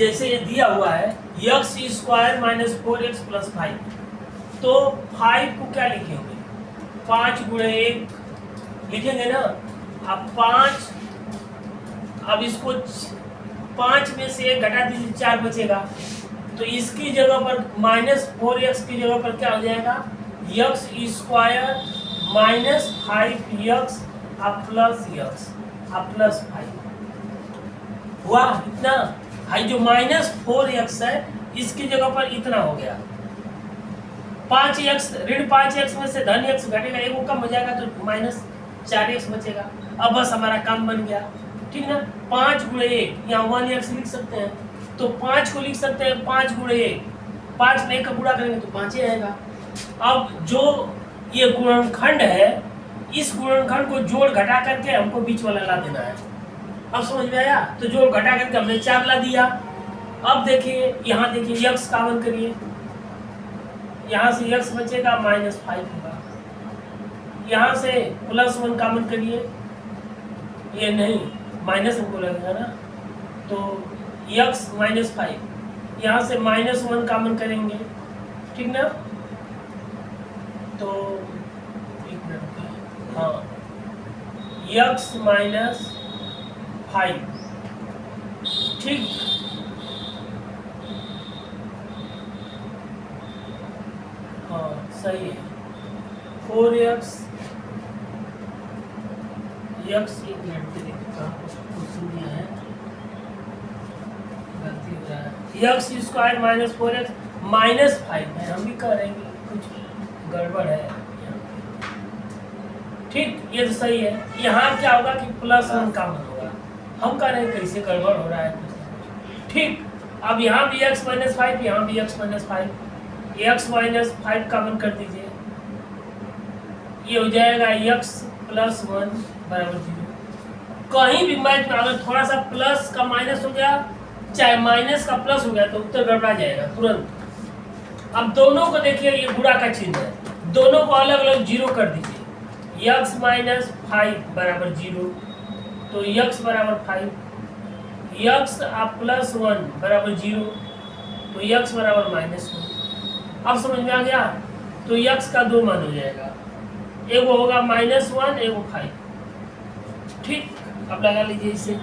जैसे ये दिया हुआ है x square minus 4x plus 5, तो 5 को क्या लिखेंगे 5 गुणे 1 लिखेंगे ना। अब 5, अब इसको 5 में से 1 घटा दीजिए 4 बचेगा, तो इसकी जगह पर माइनस 4x की जगह पर क्या हो जाएगा एक्स स्क्वायर माइनस 5x अब प्लस x अब प्लस 5 हुआ इतना। भाई जो माइनस 4x है इसकी जगह पर इतना हो गया 5x, ऋण 5x में से धन x घटेगा, एक वो कम हो जाएगा तो माइनस 4x बचेगा। अब बस हमारा काम बन गया, ठीक ना। 5 गुणे 1 यहाँ 1x लिख सकते हैं, तो 5 को लिख सकते हैं 5 गुणे 1, 5 में 1 का गुणा करेंगे तो 5 ही आएगा। अब जो ये गुणनखंड है इस गुणनखंड को जोड़ घटा करके हमको बीच वाला ला देना है। अब समझ में आया, तो जोड़ घटा करके हमने 4 ला दिया। अब देखिए यहाँ देखिए x कॉमन करिए, यहाँ से x बचेगा माइनस 5 होगा, यहाँ से प्लस 1 कॉमन करिए, ये नहीं माइनस हमको लगेगा ना, तो x माइनस 5, यहाँ से माइनस 1 कॉमन करेंगे, ठीक ना। तो एक मिनट, हाँ x माइनस 5, ठीक। हाँ सही है 4x एक मिनट पे देखता क्वेश्चन दिया है, गलती हो रहा है। X square minus 4x minus 5 है, हम भी कह रहे हैं कि कुछ गड़बड़ है, ठीक। ये तो सही है। यहाँ क्या होगा कि प्लस 1 कॉमन होगा, हम कह रहे हैं कैसे गड़बड़ हो रहा है, ठीक। अब यहाँ भी x माइनस 5, यहाँ भी x minus 5, x minus 5 common कर दीजिए, ये हो जाएगा x प्लस 1 बराबर 0। कहीं भी मैथ में अगर थोड़ा सा प्लस का माइनस हो गया चाहे माइनस का प्लस हो गया तो उत्तर गड़बड़ा जाएगा तुरंत। अब दोनों को देखिए ये गुणा का चिन्ह है, दोनों को अलग अलग 0 कर दीजिए, x माइनस 5 बराबर 0, तो x बराबर 5, x अब प्लस 1 बराबर 0, तो x बराबर माइनस 1। अब समझ में आ गया, तो x का 2 मान हो जाएगा, एक वो होगा -1 एक वो 5, ठीक। अब लगा लीजिए इसे।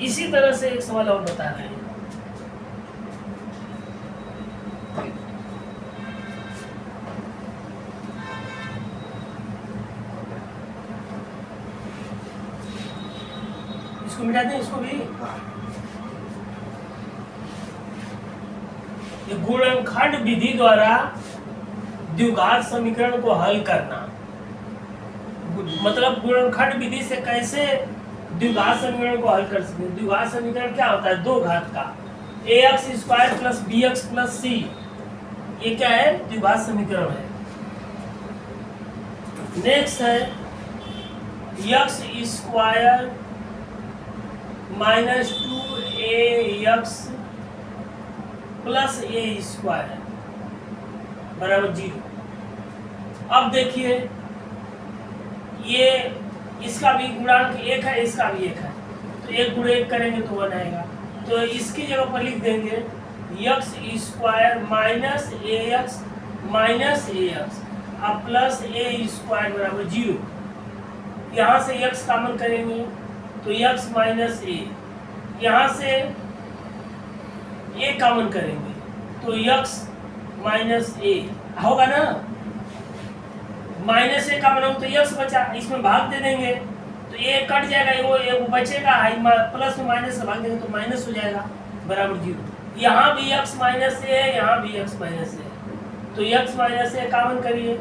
इसी तरह से एक सवाल और बता रहे हैं, इसको मिटा दें, इसको भी। ये गुणनखंड विधि द्वारा द्विघात समीकरण को हल करना, मतलब गुणनखंड विधि से कैसे द्विघात समीकरण को हल कर सकते हैं। द्विघात समीकरण क्या होता है, 2 घात का, ax square plus bx plus c, ये क्या है द्विघात समीकरण है। नेक्स्ट है x square minus 2ax plus a square बराबर 0। अब देखिए ये इसका भी गुणांक 1 है, इसका भी 1 है, तो 1 गुणे 1 करेंगे तो 1 आएगा, तो इसकी जगह पर लिख देंगे x स्क्वायर माइनस ax अब प्लस a स्क्वायर बराबर 0। यहाँ से x कॉमन करेंगे तो x माइनस a, यहाँ से a कॉमन करेंगे तो x माइनस a होगा ना, माइनस a का बनाओ तो x बचा, इसमें भाग दे देंगे तो a कट जाएगा, वो बचेगा, प्लस में माइनस से भाग देंगे तो माइनस हो जाएगा बराबर 0। यहाँ भी x माइनस a है, यहाँ भी x माइनस a है, तो x माइनस a कॉमन करिए,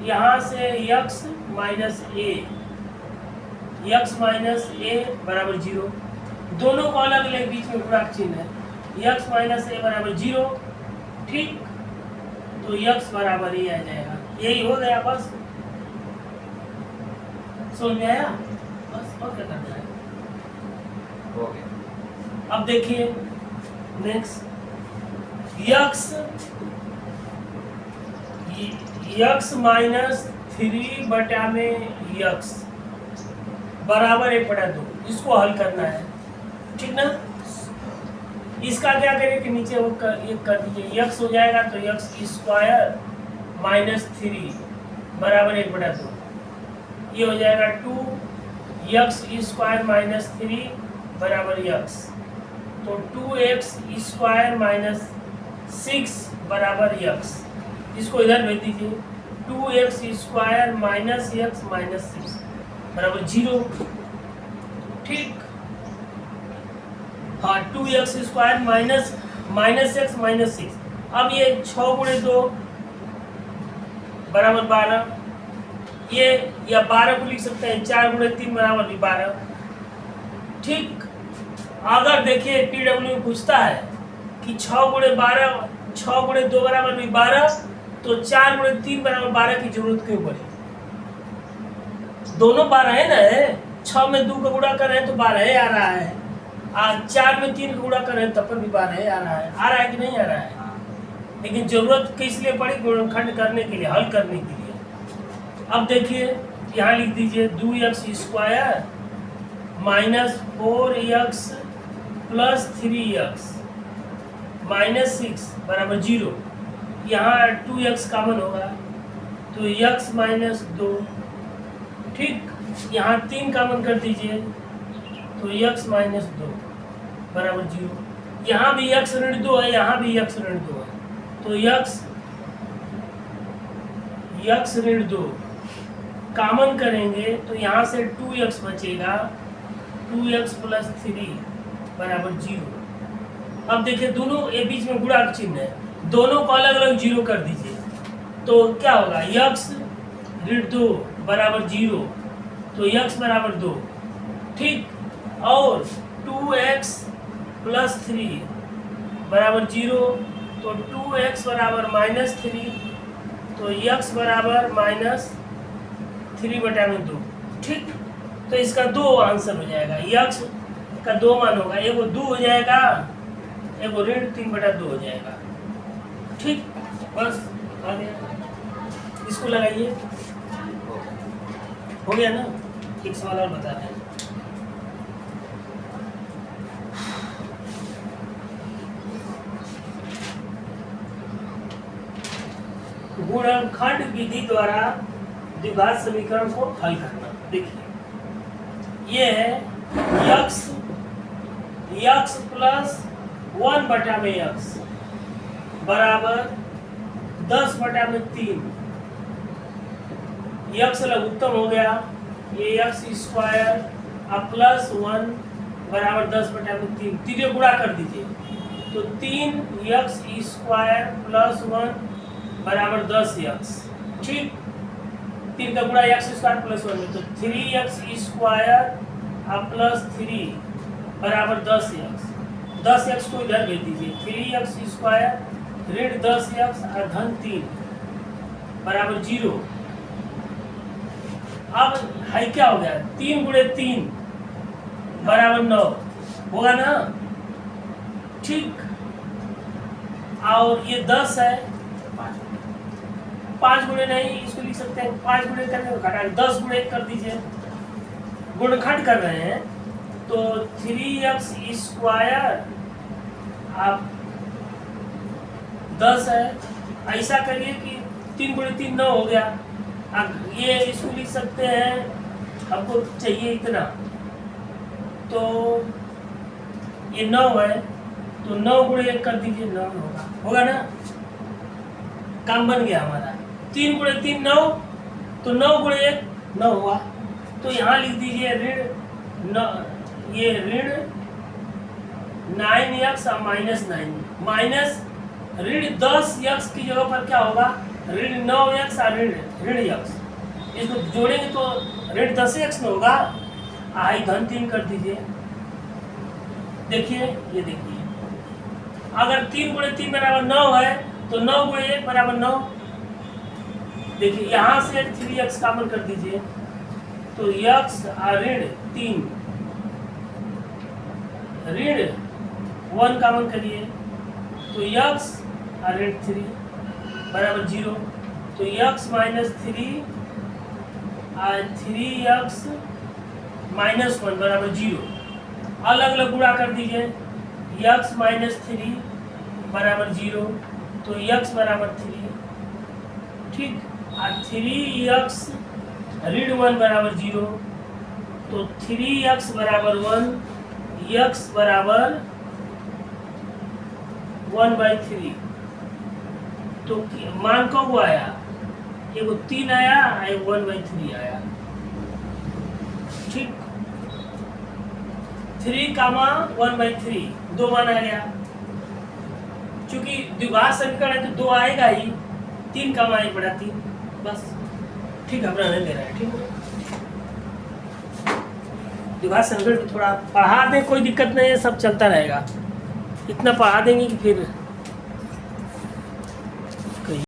यहाँ से x माइनस a बराबर 0, दोनों को अलग अलग बीच में गुणा चिन्ह है, x माइनस a बराबर 0, ठीक। तो x बराबर a आ जाएगा, यही हो गया, बस समझ में आया, बस और क्या करना है। ओके, अब देखिए नेक्स्ट x माइनस 3 बटा में x बराबर 1/2, इसको हल करना है। ठीक ना। इसका क्या करें कि नीचे वो ये कर दीजिए, x हो जाएगा तो x स्क्वायर माइनस 3 बराबर 1/2, ये हो जाएगा 2x स्क्वायर माइनस 3 बराबर x, तो 2x स्क्वायर माइनस 6 बराबर x, इसको इधर भेज दीजिए, 2x square minus x minus 6 बराबर 0। ठीक, हाँ 2x square minus x minus 6। अब ये 6 गुणे 2 बराबर 12, ये या 12 को लिख सकते हैं 4 गुणे 3 बराबर भी 12। ठीक, अगर देखिए PW पूछता है कि 6 गुणे 12 6 गुणे 2 बराबर भी 12, तो 4 गुणे 3 बराबर 12 की जरूरत क्यों पड़ी? दोनों 12 है ना, 6 में 2 का गुणा कर रहे हैं तो 12 आ रहा है, 4 में 3 का गुणा कर रहे हैं तब पर भी 12 आ रहा है कि नहीं आ रहा है? लेकिन जरूरत किस लिए पड़ी? गुणनखंड करने के लिए, हल करने के लिए। अब देखिए यहाँ लिख दीजिए 2x square minus 4x plus 3x minus 6 बराबर 0। यहाँ 2x कॉमन होगा तो x माइनस 2। ठीक, यहाँ 3 कॉमन कर दीजिए तो x माइनस 2 बराबर 0। यहाँ भी x ऋण 2 है, यहाँ भी x ऋण 2 है, तो x ऋण 2 कॉमन करेंगे तो यहाँ से 2x बचेगा, 2x प्लस 3 बराबर 0। अब देखिए दोनों ये बीच में गुणा का चिन्ह है, दोनों को अलग अलग 0 कर दीजिए तो क्या होगा, x ऋण 2 बराबर 0, तो x बराबर 2। ठीक, और 2x प्लस 3 बराबर 0, तो 2x बराबर माइनस 3, तो x बराबर माइनस 3/2। ठीक, तो इसका 2 आंसर हो जाएगा, x का 2 मान होगा, एगो 2 हो जाएगा, एगो ऋण 3/2 हो जाएगा। ठीक, बस आ गया, इसको लगाइए, हो गया ना। एक सवाल और बता रहे हैं, गुणनखंड विधि द्वारा द्विघात समीकरण को हल करना। देखिए ये है x प्लस 1/x बराबर 10/3, x लघुत्तम हो गया, ये x स्क्वायर अब प्लस 1 बराबर 10/3, तीनों गुणा कर दीजिए तो 3x स्क्वायर प्लस 1 बराबर 10x। ठीक, 3 का गुणा x स्क्वायर प्लस 1 में, तो 3x स्क्वायर अब प्लस 3 बराबर 10x। 10x को इधर भेज दीजिए, 3x स्क्वायर ऋण 10x और धन 3 बराबर 0। अब है क्या हो गया, 3 गुणे 3 बराबर 9 होगा ना। ठीक, और ये 10 है, 5 गुणे नहीं, इसको लिख सकते हैं 5 गुणे करके घटा 10 गुणे कर दीजिए, गुणनखंड कर रहे हैं तो 3x स्क्वायर आप 10 है, ऐसा करिए कि 3 गुणे 3 9 हो गया। अब ये इसको लिख सकते हैं, आपको चाहिए इतना, तो ये 9 है तो 9 गुणे 1 कर दीजिए, 9 होगा ना, काम बन गया हमारा। 3 गुणे 3 9, तो 9 गुणे 1 9 हुआ, तो यहाँ लिख दीजिए ऋण ये ऋण 9x और माइनस 9, माइनस ऋण 10x की जगह पर क्या होगा, ऋण 9x और ऋण x, इसको जोड़ेंगे तो ऋण 10x में होगा, आई धन 3 कर दीजिए। देखिए ये देखिए, अगर 3 गुणे 3 बराबर 9 है तो 9 गुणे 1 बराबर 9। देखिए यहाँ से 3x कॉमन कर दीजिए तो x और ऋण 3 ऋण 1 कॉमन करिए तो x और ऋण 3 बराबर 0, तो x माइनस 3 और 3x माइनस 1 बराबर 0। अलग अलग गुणा कर दीजिए। x माइनस 3 बराबर 0, तो x बराबर 3, ठीक। और 3x ऋण 1 बराबर 0, तो 3x बराबर 1, x बराबर 1/3। तो मान कब आया? एगो 3 आया, एगो 1/3 आया, ठीक। 3 कामा 1/3 दो मान आ गया, क्योंकि द्विघात समीकरण है तो 2 आएगा ही। 3 कामा 1 बटा 3, बस, ठीक। अपना नहीं दे रहा है, ठीक है। द्विघात समीकरण थोड़ा पढ़ा दें, कोई दिक्कत नहीं है, सब चलता रहेगा। इतना पढ़ा देंगे कि फिर